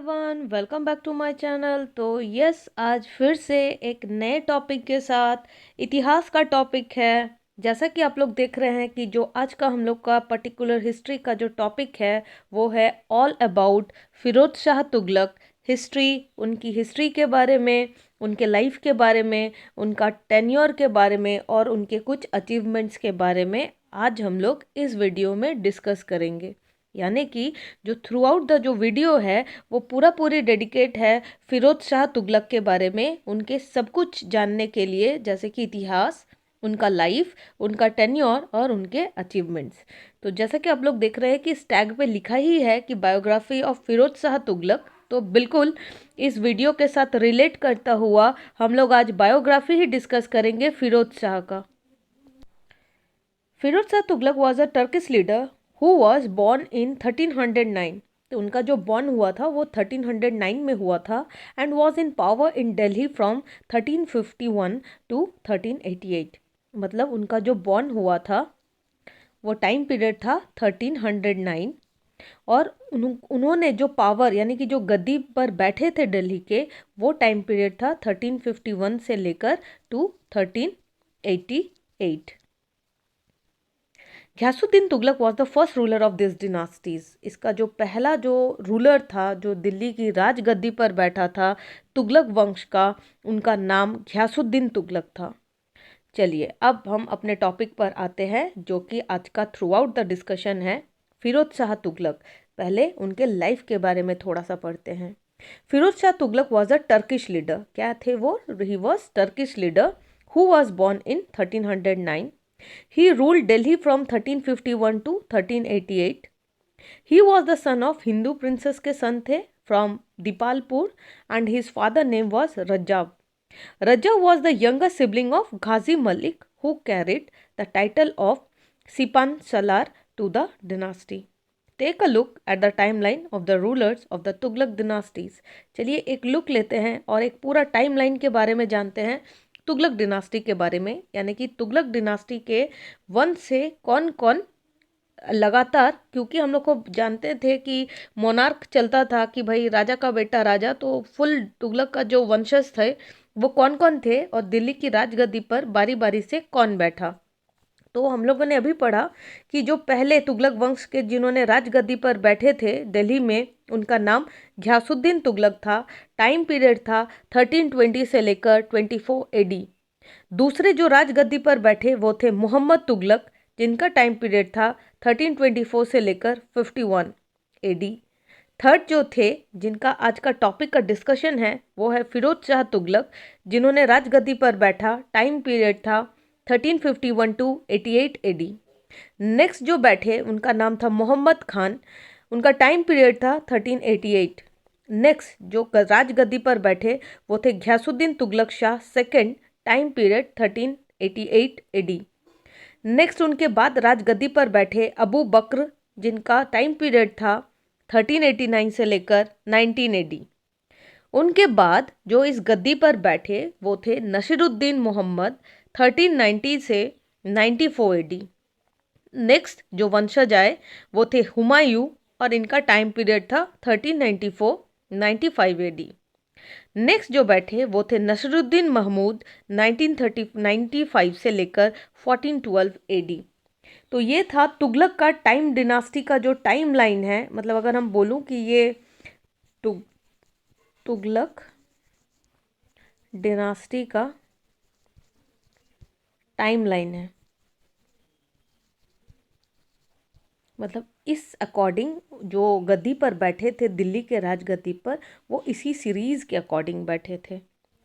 Everyone, welcome back to my channel. तो yes, आज फिर से एक नए टॉपिक के साथ इतिहास का टॉपिक है। जैसा कि आप लोग देख रहे हैं कि जो आज का हम लोग का पर्टिकुलर हिस्ट्री का जो टॉपिक है वो है all about Firoz Shah Tughlaq. History, उनकी हिस्ट्री के बारे में, उनके लाइफ के बारे में, उनका टेन्योर के बारे में और उनके कुछ अचीवमेंट्स के बारे में आज हम लोग इस वीडियो में डिस्कस करेंगे। यानी कि जो थ्रू आउट द जो वीडियो है वो पूरी डेडिकेट है फिरोज शाह तुगलक के बारे में, उनके सब कुछ जानने के लिए, जैसे कि इतिहास, उनका लाइफ, उनका टेन्योर और उनके अचीवमेंट्स। तो जैसा कि आप लोग देख रहे हैं कि इस टैग पे लिखा ही है कि बायोग्राफी ऑफ फिरोज शाह तुगलक, तो बिल्कुल इस वीडियो के साथ रिलेट करता हुआ हम लोग आज बायोग्राफी ही डिस्कस करेंगे फिरोज शाह का। Firoz Shah Tughlaq was a Turkish leader who was born in 1309। तो उनका जो बॉर्न हुआ था वो 1309 में हुआ था and was in power in Delhi from 1351 to 1388। मतलब उनका जो बॉर्न हुआ था वो टाइम पीरियड था 1309 और उन्होंने जो पावर यानी कि जो गद्दी पर बैठे थे दिल्ली के, वो टाइम पीरियड था 1351 से लेकर to 1388। Ghiyasuddin Tughlaq was the first ruler of this dynasties. इसका जो पहला जो रूलर था जो दिल्ली की राजगद्दी पर बैठा था तुगलक वंश का, उनका नाम घियासुद्दीन तुगलक था। चलिए अब हम अपने टॉपिक पर आते हैं जो कि आज का थ्रू आउट द डिस्कशन है, फिरोज शाह तुगलक। पहले उनके लाइफ के बारे में थोड़ा सा पढ़ते हैं। Firoz Shah Tughlaq was a Turkish leader. क्या थे वो? He was Turkish leader who was born in 1309। He ruled Delhi from 1351 to 1388. He was the son of Hindu princess के son थे from Dipalpur and his father name was Rajab. Rajab was the younger sibling of Ghazi Malik who carried the title of Sipan Salar to the dynasty. Take a look at the timeline of the rulers of the Tughlaq dynasties. चलिए एक look लेते हैं और एक पूरा timeline के बारे में जानते हैं तुगलक डिनास्टी के बारे में। यानी कि तुगलक डिनास्टी के वंश से कौन कौन लगातार, क्योंकि हम लोग को जानते थे कि मोनार्क चलता था कि भाई राजा का बेटा राजा, तो फुल तुगलक का जो वंशज थे वो कौन कौन थे और दिल्ली की राजगद्दी पर बारी बारी से कौन बैठा। तो हम लोगों ने अभी पढ़ा कि जो पहले तुगलक वंश के जिन्होंने राजगद्दी पर बैठे थे दिल्ली में, उनका नाम घियासुद्दीन तुगलक था। टाइम पीरियड था 1320 से लेकर 24 एडी। दूसरे जो राजगद्दी पर बैठे वो थे मोहम्मद तुगलक, जिनका टाइम पीरियड था 1324 से लेकर 51 एडी। थर्ड जो थे, जिनका आज का टॉपिक का डिस्कशन है, वो है फिरोज शाह तुगलक, जिन्होंने राजगद्दी पर बैठा। टाइम पीरियड था 1351 टू 88 एडी। नेक्स्ट जो बैठे उनका नाम था मोहम्मद खान, उनका टाइम पीरियड था 1388। नेक्स्ट जो राजगद्दी पर बैठे वो थे Ghiyasuddin Tughlaq Shah second, time period 1388 AD. Next उनके बाद राजगद्दी पर बैठे अबू बकर, जिनका टाइम पीरियड था 1389 से लेकर 19 एडी। उनके बाद जो इस गद्दी पर बैठे वो थे नसीरुद्दीन मोहम्मद, 1390 से 94 एडी। नेक्स्ट जो वंशज आए वो थे हुमायूं और इनका टाइम पीरियड था 1394-95 एडी। नेक्स्ट जो बैठे वो थे नसरुद्दीन महमूद, 1995 से लेकर 1412 एडी। तो ये था तुगलक का टाइम डिनास्टी का जो टाइम लाइन है। मतलब अगर हम बोलूं कि ये तुगलक डिनास्टी का टाइम लाइन है, मतलब इस अकॉर्डिंग जो गद्दी पर बैठे थे दिल्ली के राजगद्दी पर, वो इसी सीरीज़ के अकॉर्डिंग बैठे थे।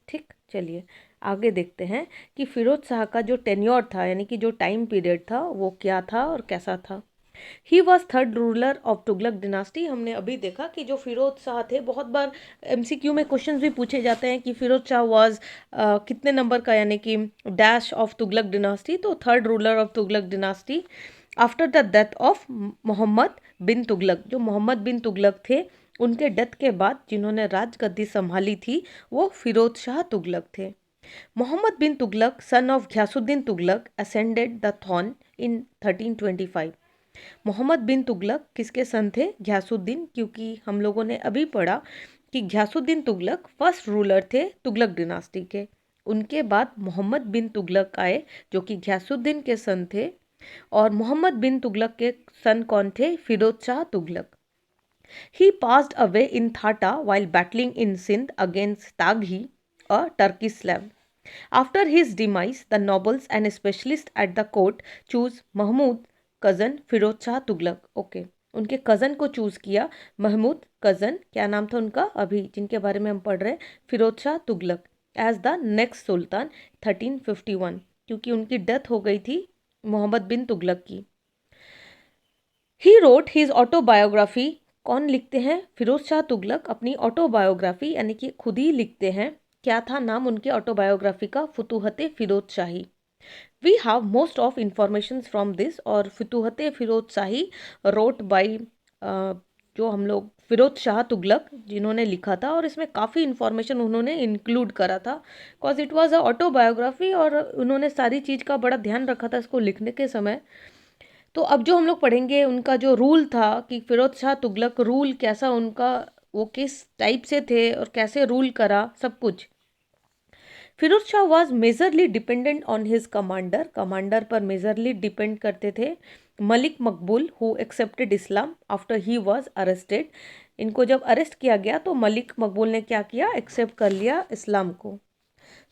ठीक, चलिए आगे देखते हैं कि फिरोज शाह का जो टेन्योर था यानी कि जो टाइम पीरियड था वो क्या था और कैसा था। He was third ruler of Tughlaq dynasty. हमने अभी देखा कि जो फिरोज शाह थे, बहुत बार एमसीक्यू में क्वेश्चंस भी पूछे जाते हैं कि फिरोज शाह वॉज कितने नंबर का, यानी कि डैश ऑफ तुगलक डिनास्टी। तो third ruler of Tughlaq dynasty after the death of Mohammad bin Tughlaq. जो मोहम्मद बिन तुगलक थे, उनके डेथ के बाद जिन्होंने राजगद्दी संभाली थी वो फिरोज शाह तुगलक थे। Mohammad bin Tughlaq, son of Ghiyasuddin Tughlaq, ascended the throne in 1325. Mohammad bin Tughlaq किसके सन थे? घियासुद्दीन, क्योंकि हम लोगों ने अभी पढ़ा कि घियासुद्दीन तुगलक फर्स्ट रूलर थे तुगलक डिनास्टी के। उनके बाद मोहम्मद बिन तुगलक आए जो कि घियासुद्दीन के सन थे। और मोहम्मद बिन तुगलक के सन कौन थे? Firoz Shah Tughlaq. He passed away in Thatta while battling in Sindh against Taghi, a Turkish Slav. After his demise, the nobles and specialists at the court choose Mahmud, cousin Firoz Shah Tughlaq. Okay. उनके cousin को choose किया। Mahmood cousin, क्या नाम था उनका अभी जिनके बारे में हम पढ़ रहे हैं? Firoz Shah Tughlaq as the next sultan 1351, क्योंकि उनकी डेथ हो गई थी मोहम्मद बिन तुगलक की। He wrote his autobiography. कौन लिखते हैं? फिरोज शाह तुगलक अपनी ऑटोबायोग्राफी यानी कि खुद ही लिखते हैं। क्या था नाम उनके ऑटोबायोग्राफी का? Futuhat Firoz Shahi. We have most of information from this. और फुतूहत फिरोज शाही रोट बाई जो हम लोग फिरोज शाह तुगलक जिन्होंने लिखा था, और इसमें काफ़ी इन्फॉर्मेशन उन्होंने इंक्लूड करा था because it was a autobiography, और उन्होंने सारी चीज़ का बड़ा ध्यान रखा था इसको लिखने के समय। तो अब जो हम लोग पढ़ेंगे उनका जो रूल था कि फिरोज शाह तुगलक रूल कैसा उनका, वो किस टाइप से थे और कैसे रूल करा, सब कुछ। Firoz Shah was majorly dependent on his commander. Commander पर मेजरली डिपेंड करते थे। Malik Maqbool who accepted Islam after he was arrested. इनको जब अरेस्ट किया गया तो मलिक मकबूल ने क्या किया? एक्सेप्ट कर लिया इस्लाम को।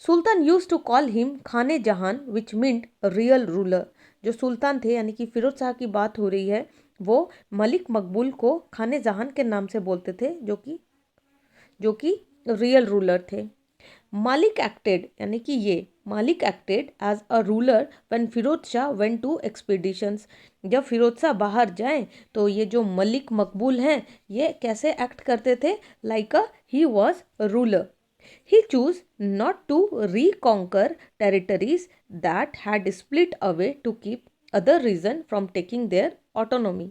सुल्तान यूज टू कॉल हिम खाने जहान विच मींट रियल रूलर। जो सुल्तान थे यानी कि फिरोज शाह की बात हो रही है, वो मलिक मकबूल को खाने जहान के नाम से बोलते थे, जो कि रियल रूलर थे। मालिक एक्टेड यानी कि ये Malik acted as a ruler when Firoz Shah went to expeditions. जब फिरोज शाह बाहर जाएं तो ये जो मलिक मकबूल हैं ये कैसे एक्ट करते थे? Like a he was ruler. He chose not to reconquer territories that had split away to keep other regions from taking their autonomy.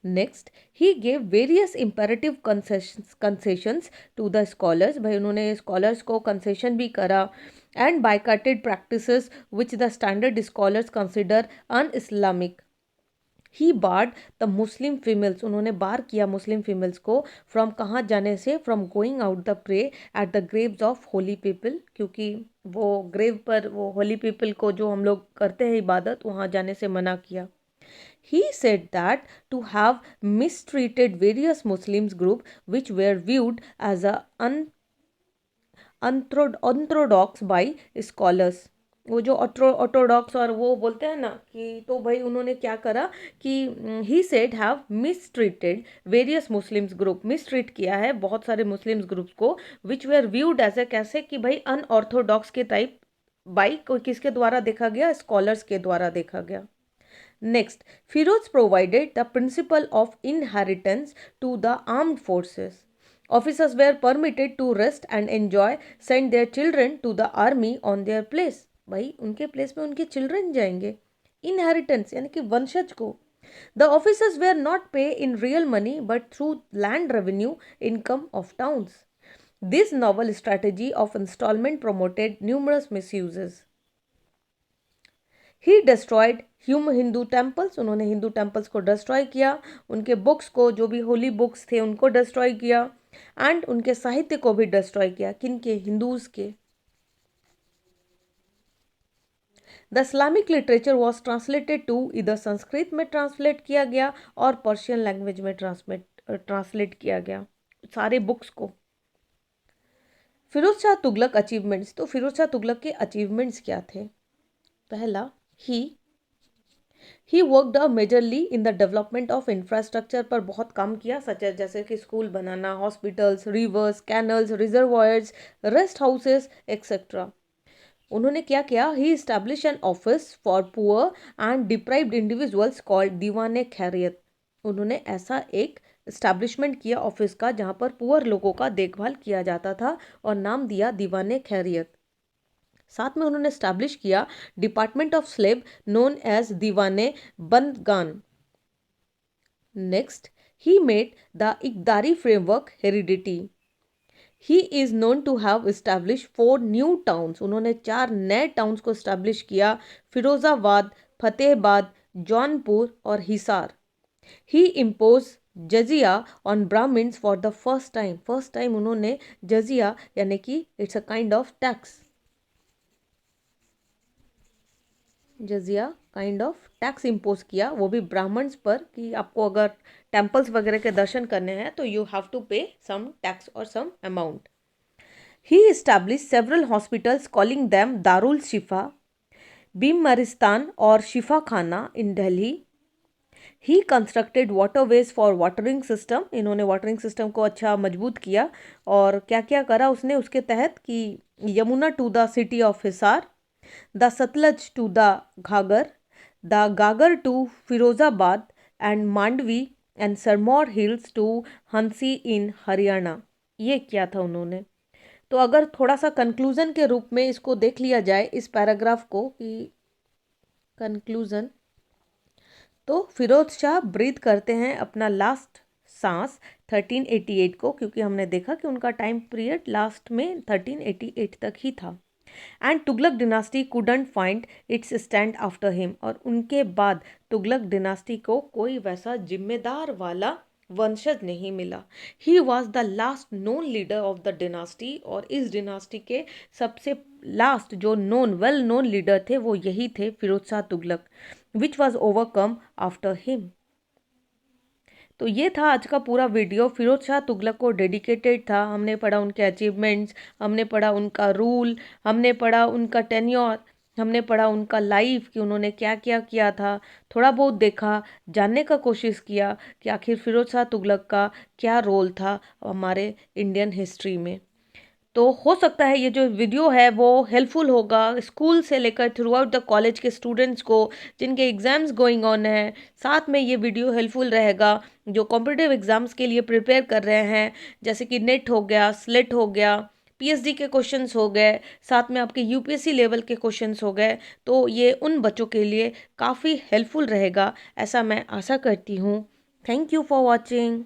Next, he gave various imperative concessions to the scholars. भाई उन्होंने scholars को concession भी करा and boycotted practices which the standard scholars consider un-Islamic. He barred the Muslim females. उन्होंने bar किया मुस्लिम females को from कहाँ जाने से? From going out the prey at the Graves of Holi people, क्योंकि वो ग्रेव पर वो होली पीपल को जो हम लोग करते हैं इबादत, वहाँ जाने से मना किया। He said that to have mistreated various Muslims group which were viewed as a orthodox by scholars। वो जो ऑर्थोडॉक्स और वो बोलते हैं ना कि, तो भाई उन्होंने क्या करा कि he said have mistreated various Muslims group. Mistreat किया है बहुत सारे मुस्लिम्स ग्रुप्स को, which were viewed as a, कैसे कि भाई अनऑर्थोडॉक्स के टाइप, बाई किसके द्वारा देखा गया? स्कॉलर्स के द्वारा देखा गया। Next, Firoz provided the principle of inheritance to the armed forces. Officers were permitted to rest and enjoy, send their children to the army on their place. भाई उनके प्लेस में उनके चिल्ड्रन जाएंगे। इनहेरिटेंस यानी कि वंशज को। The officers were not paid in real money but through land revenue income of towns. This novel strategy of installment promoted numerous misuses. He destroyed Hindu temples. उन्होंने हिंदू टेम्पल्स को डिस्ट्रॉय किया। उनके बुक्स को, जो भी होली बुक्स थे उनको destroy किया। एंड उनके साहित्य को भी डिस्ट्रॉय किया। किनके? हिंदूज के। The Islamic literature was translated to, इधर संस्कृत में ट्रांसलेट किया गया और पर्शियन लैंग्वेज में ट्रांसलेट किया गया सारे बुक्स को। फिरोज शाह तुगलक अचीवमेंट्स। तो फिरोज शाह तुगलक के अचीवमेंट्स क्या थे? पहला, he worked majorly in the development of infrastructure पर बहुत काम किया, सच जैसे कि स्कूल बनाना, hospitals, rivers, canals, reservoirs, rest houses etcetera. उन्होंने क्या किया? He establish an office for poor and deprived individuals called Diwane Khairat. उन्होंने ऐसा एक इस्टेब्लिशमेंट किया ऑफिस का जहाँ पर पुअर लोगों का देखभाल किया जाता था और नाम दिया दीवाने खैरियत। साथ में उन्होंने स्टैब्लिश किया department of slave known as Diwane Bandagan. Next, he made the इकदारी framework heredity. He is known to have establish 4 new towns. उन्होंने 4 नए टाउन्स को इस्टेब्लिश किया। फिरोजाबाद, फतेहाबाद, जौनपुर और Hisar. He impose jizya on Brahmins for the first time उन्होंने जजिया यानी कि it's a kind of tax, जजिया काइंड ऑफ टैक्स इम्पोज किया, वो भी ब्राह्मण्स पर, कि आपको अगर टेम्पल्स वगैरह के दर्शन करने हैं तो यू हैव टू पे सम टैक्स और some amount. He established several hospitals calling them Darul Shifa, Bimaristan और Shifa Khana in Delhi. He constructed waterways for watering system, इन्होंने वाटरिंग सिस्टम को अच्छा मजबूत किया। और क्या क्या करा उसने उसके तहत कि Yamuna to the city of Hisar, the Sutlej to the Ghaggar, the Ghaggar to Firozabad and Mandvi and Sirmaur hills to Hansi in Haryana. ये किया था उन्होंने। तो अगर थोड़ा सा कंक्लूजन के रूप में इसको देख लिया जाए इस पैराग्राफ को, कि कंक्लूजन, तो फिरोज शाह ब्रीथ करते हैं अपना लास्ट सांस 1388 को, क्योंकि हमने देखा कि उनका टाइम पीरियड लास्ट में 1388 तक ही था। And Tughlaq dynasty couldn't find its stand after him, और उनके बाद तुगलक डिनास्टी को कोई वैसा जिम्मेदार वाला वंशज नहीं मिला। He was the last known leader of the dynasty, और इस डिनास्टी के सबसे लास्ट जो वेल नोन लीडर थे वो यही थे, Firoz Shah Tughlaq, which was overcome after him. तो ये था आज का पूरा वीडियो, फिरोज शाह तुगलक को डेडिकेटेड था। हमने पढ़ा उनके अचीवमेंट्स, हमने पढ़ा उनका रूल, हमने पढ़ा उनका टेन्योर, हमने पढ़ा उनका लाइफ कि उन्होंने क्या क्या किया था, थोड़ा बहुत देखा, जानने का कोशिश किया कि आखिर फिरोज शाह तुगलक का क्या रोल था हमारे इंडियन हिस्ट्री में। तो हो सकता है ये जो वीडियो है वो हेल्पफुल होगा स्कूल से लेकर थ्रू आउट द कॉलेज के स्टूडेंट्स को जिनके एग्ज़ाम्स गोइंग ऑन है। साथ में ये वीडियो हेल्पफुल रहेगा जो कॉम्पिटिटिव एग्ज़ाम्स के लिए प्रिपेयर कर रहे हैं, जैसे कि नेट हो गया, स्लेट हो गया, पीएचडी के क्वेश्चंस हो गए, साथ में आपके यूपीएससी लेवल के क्वेश्चंस हो गए। तो ये उन बच्चों के लिए काफ़ी हेल्पफुल रहेगा, ऐसा मैं आशा करती हूँ। Thank you for watching.